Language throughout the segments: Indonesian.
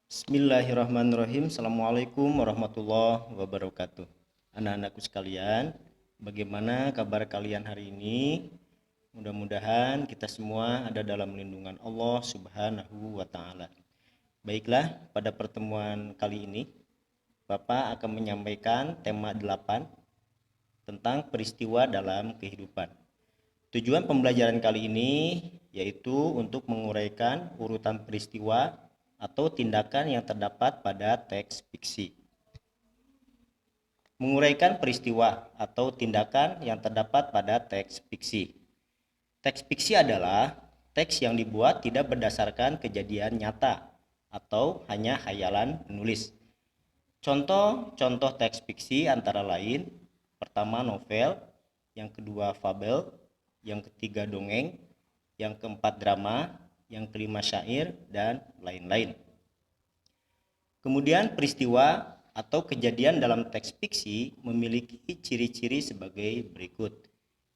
Bismillahirrahmanirrahim. Assalamualaikum warahmatullahi wabarakatuh. Anak-anakku sekalian, bagaimana kabar kalian hari ini? Mudah-mudahan kita semua ada dalam lindungan Allah Subhanahu wa Ta'ala. Baiklah, pada pertemuan kali ini, Bapak akan menyampaikan tema 8 tentang peristiwa dalam kehidupan. Tujuan pembelajaran kali ini yaitu untuk menguraikan urutan peristiwa atau tindakan yang terdapat pada teks fiksi. Menguraikan peristiwa atau tindakan yang terdapat pada teks fiksi. Teks fiksi adalah teks yang dibuat tidak berdasarkan kejadian nyata atau hanya khayalan penulis. Contoh teks fiksi antara lain, pertama novel, yang kedua fabel, yang ketiga dongeng, yang keempat drama, yang kelima syair, dan lain-lain. Kemudian peristiwa atau kejadian dalam teks fiksi memiliki ciri-ciri sebagai berikut.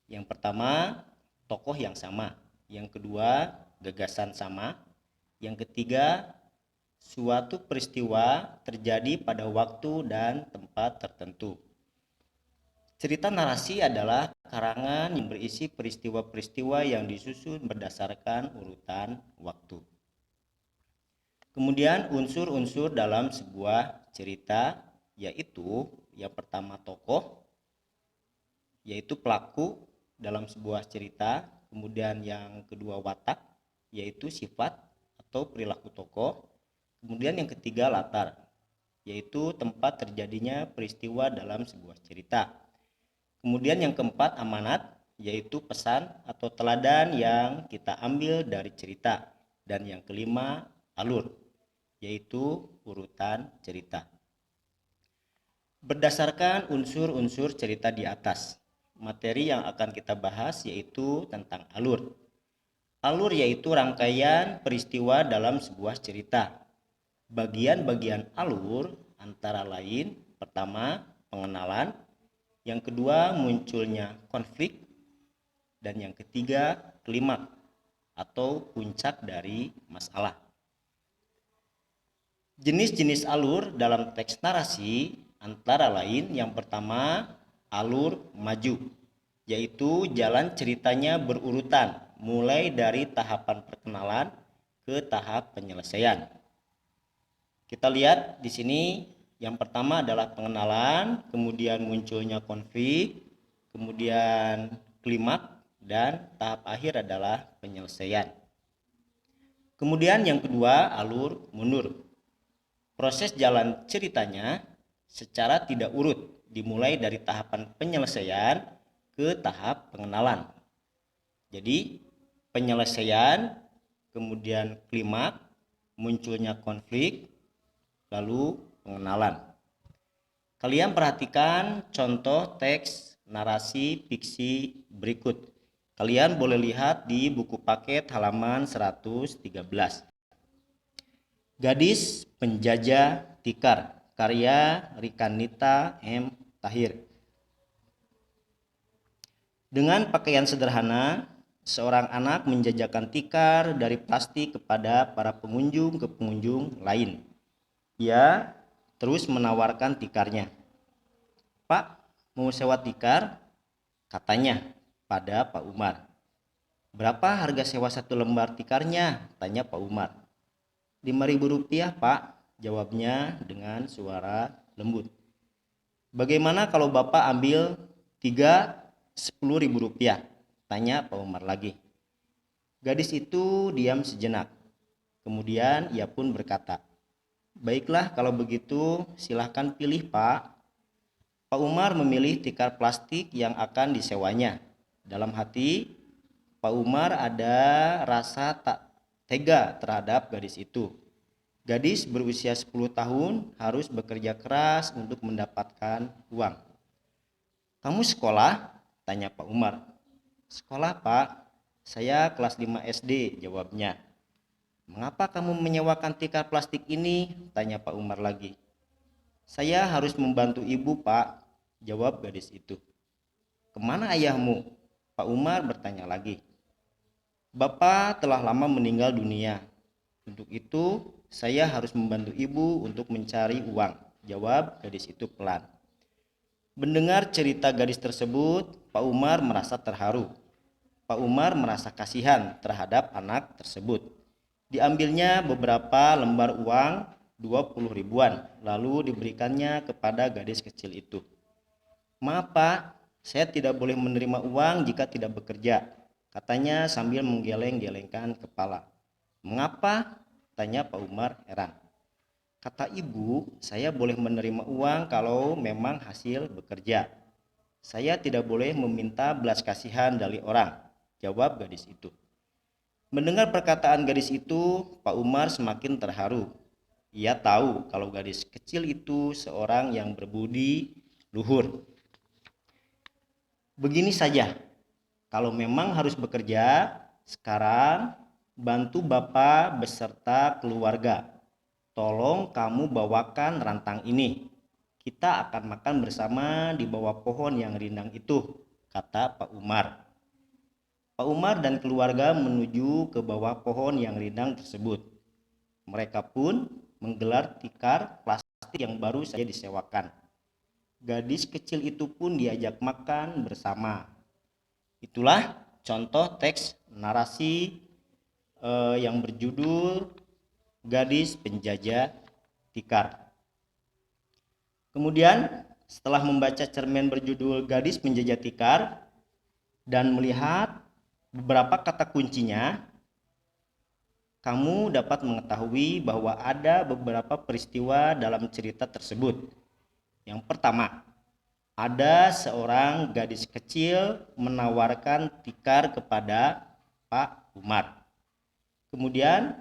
Yang pertama, tokoh yang sama. Yang kedua, gagasan sama. Yang ketiga, suatu peristiwa terjadi pada waktu dan tempat tertentu. Cerita narasi adalah karangan yang berisi peristiwa-peristiwa yang disusun berdasarkan urutan waktu. Kemudian unsur-unsur dalam sebuah cerita yaitu yang pertama tokoh, yaitu pelaku dalam sebuah cerita. Kemudian yang kedua watak, yaitu sifat atau perilaku tokoh. Kemudian yang ketiga latar, yaitu tempat terjadinya peristiwa dalam sebuah cerita. Kemudian yang keempat amanat, yaitu pesan atau teladan yang kita ambil dari cerita. Dan yang kelima alur, yaitu urutan cerita. Berdasarkan unsur-unsur cerita di atas, materi yang akan kita bahas yaitu tentang alur. Alur yaitu rangkaian peristiwa dalam sebuah cerita. Bagian-bagian alur antara lain, pertama pengenalan, yang kedua munculnya konflik, dan yang ketiga klimaks atau puncak dari masalah. Jenis-jenis alur dalam teks narasi antara lain yang pertama alur maju, yaitu jalan ceritanya berurutan mulai dari tahapan perkenalan ke tahap penyelesaian. Kita lihat di sini yang pertama adalah pengenalan, kemudian munculnya konflik, kemudian klimaks, dan tahap akhir adalah penyelesaian. Kemudian yang kedua alur mundur. Proses jalan ceritanya secara tidak urut, dimulai dari tahapan penyelesaian ke tahap pengenalan. Jadi penyelesaian, kemudian klimaks, munculnya konflik, lalu pengenalan. Kalian perhatikan contoh teks narasi fiksi berikut. Kalian boleh lihat di buku paket halaman 113. Gadis Penjajah Tikar, karya Rikanita M. Tahir. Dengan pakaian sederhana, seorang anak menjajakan tikar dari plastik kepada para pengunjung ke pengunjung lain. Ia terus menawarkan tikarnya. "Pak, mau sewa tikar?" katanya pada Pak Umar. "Berapa harga sewa satu lembar tikarnya?" tanya Pak Umar. "Rp5.000, Pak," jawabnya dengan suara lembut. "Bagaimana kalau Bapak ambil 3 Rp10.000? Tanya Pak Umar lagi. Gadis itu diam sejenak. Kemudian ia pun berkata, "Baiklah, kalau begitu silahkan pilih, Pak." Pak Umar memilih tikar plastik yang akan disewanya. Dalam hati Pak Umar ada rasa tak tega terhadap gadis itu. Gadis berusia 10 tahun harus bekerja keras untuk mendapatkan uang. "Kamu sekolah?" tanya Pak Umar. "Sekolah, Pak. Saya kelas 5 SD," jawabnya. "Mengapa kamu menyewakan tikar plastik ini?" tanya Pak Umar lagi. "Saya harus membantu ibu, Pak," jawab gadis itu. "Kemana ayahmu?" Pak Umar bertanya lagi. "Bapak telah lama meninggal dunia. Untuk itu saya harus membantu ibu untuk mencari uang, jawab gadis itu pelan. Mendengar cerita gadis tersebut, Pak Umar merasa terharu. Pak Umar merasa kasihan terhadap anak tersebut. Diambilnya beberapa lembar uang 20 ribuan, lalu diberikannya kepada gadis kecil itu. Maaf Pak, saya tidak boleh menerima uang jika tidak bekerja, katanya sambil menggeleng-gelengkan kepala. Mengapa? Tanya Pak Umar heran. Kata ibu, saya boleh menerima uang kalau memang hasil bekerja. Saya tidak boleh meminta belas kasihan dari orang, jawab gadis itu. Mendengar perkataan gadis itu, Pak Umar semakin terharu. Ia tahu kalau gadis kecil itu seorang yang berbudi luhur. Begini saja, kalau memang harus bekerja, sekarang bantu Bapak beserta keluarga. Tolong kamu bawakan rantang ini. Kita akan makan bersama di bawah pohon yang rindang itu, kata Pak Umar. Pak Umar dan keluarga menuju ke bawah pohon yang rindang tersebut. Mereka pun menggelar tikar plastik yang baru saja disewakan. Gadis kecil itu pun diajak makan bersama. Itulah contoh teks narasi yang berjudul Gadis Penjajah Tikar. Kemudian setelah membaca cerpen berjudul Gadis Penjajah Tikar dan melihat beberapa kata kuncinya, kamu dapat mengetahui bahwa ada beberapa peristiwa dalam cerita tersebut. Yang pertama, ada seorang gadis kecil menawarkan tikar kepada Pak Umar. Kemudian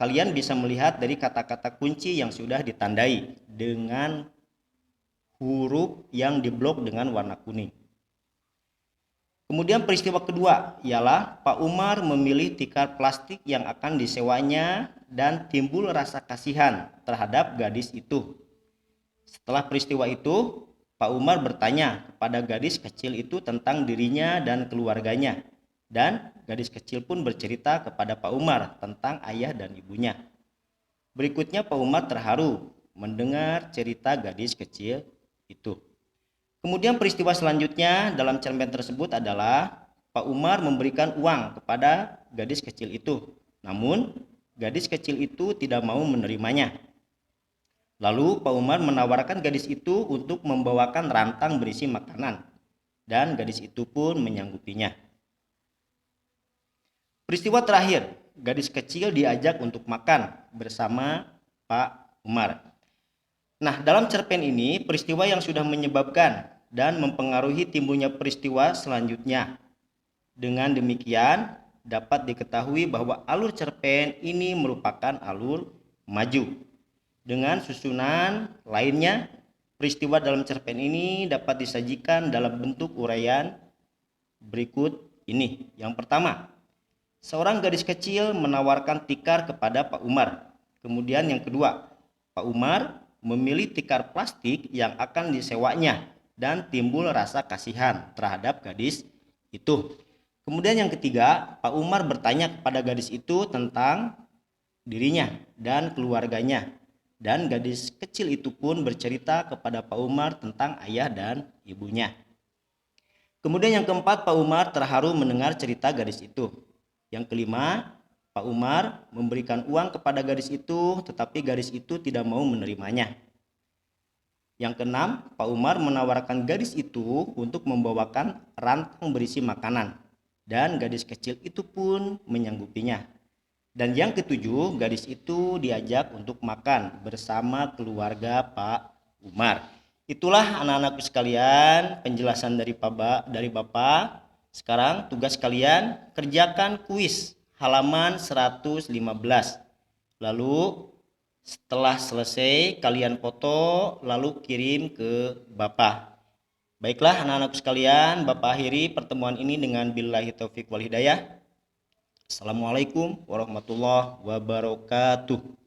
kalian bisa melihat dari kata-kata kunci yang sudah ditandai dengan huruf yang diblok dengan warna kuning. Kemudian peristiwa kedua ialah Pak Umar memilih tikar plastik yang akan disewanya dan timbul rasa kasihan terhadap gadis itu. Setelah peristiwa itu, Pak Umar bertanya kepada gadis kecil itu tentang dirinya dan keluarganya. Dan gadis kecil pun bercerita kepada Pak Umar tentang ayah dan ibunya. Berikutnya Pak Umar terharu mendengar cerita gadis kecil itu. Kemudian peristiwa selanjutnya dalam cerpen tersebut adalah Pak Umar memberikan uang kepada gadis kecil itu. Namun gadis kecil itu tidak mau menerimanya. Lalu Pak Umar menawarkan gadis itu untuk membawakan rantang berisi makanan. Dan gadis itu pun menyanggupinya. Peristiwa terakhir, gadis kecil diajak untuk makan bersama Pak Umar. Nah, dalam cerpen ini peristiwa yang sudah menyebabkan dan mempengaruhi timbulnya peristiwa selanjutnya. Dengan demikian, dapat diketahui bahwa alur cerpen ini merupakan alur maju. Dengan susunan lainnya, peristiwa dalam cerpen ini dapat disajikan dalam bentuk uraian berikut ini. Yang pertama, seorang gadis kecil menawarkan tikar kepada Pak Umar. Kemudian yang kedua, Pak Umar memilih tikar plastik yang akan disewanya dan timbul rasa kasihan terhadap gadis itu. Kemudian yang ketiga, Pak Umar bertanya kepada gadis itu tentang dirinya dan keluarganya. Dan gadis kecil itu pun bercerita kepada Pak Umar tentang ayah dan ibunya. Kemudian yang keempat, Pak Umar terharu mendengar cerita gadis itu. Yang kelima, Pak Umar memberikan uang kepada gadis itu, tetapi gadis itu tidak mau menerimanya. Yang keenam, Pak Umar menawarkan gadis itu untuk membawakan rantang berisi makanan, dan gadis kecil itu pun menyanggupinya. Dan yang ketujuh, gadis itu diajak untuk makan bersama keluarga Pak Umar. Itulah anak-anakku sekalian penjelasan dari Bapak. Sekarang tugas kalian kerjakan kuis halaman 115. Lalu setelah selesai kalian foto lalu kirim ke Bapak. Baiklah anak-anakku sekalian, Bapak akhiri pertemuan ini dengan billahi taufik wal hidayah. Assalamualaikum warahmatullahi wabarakatuh.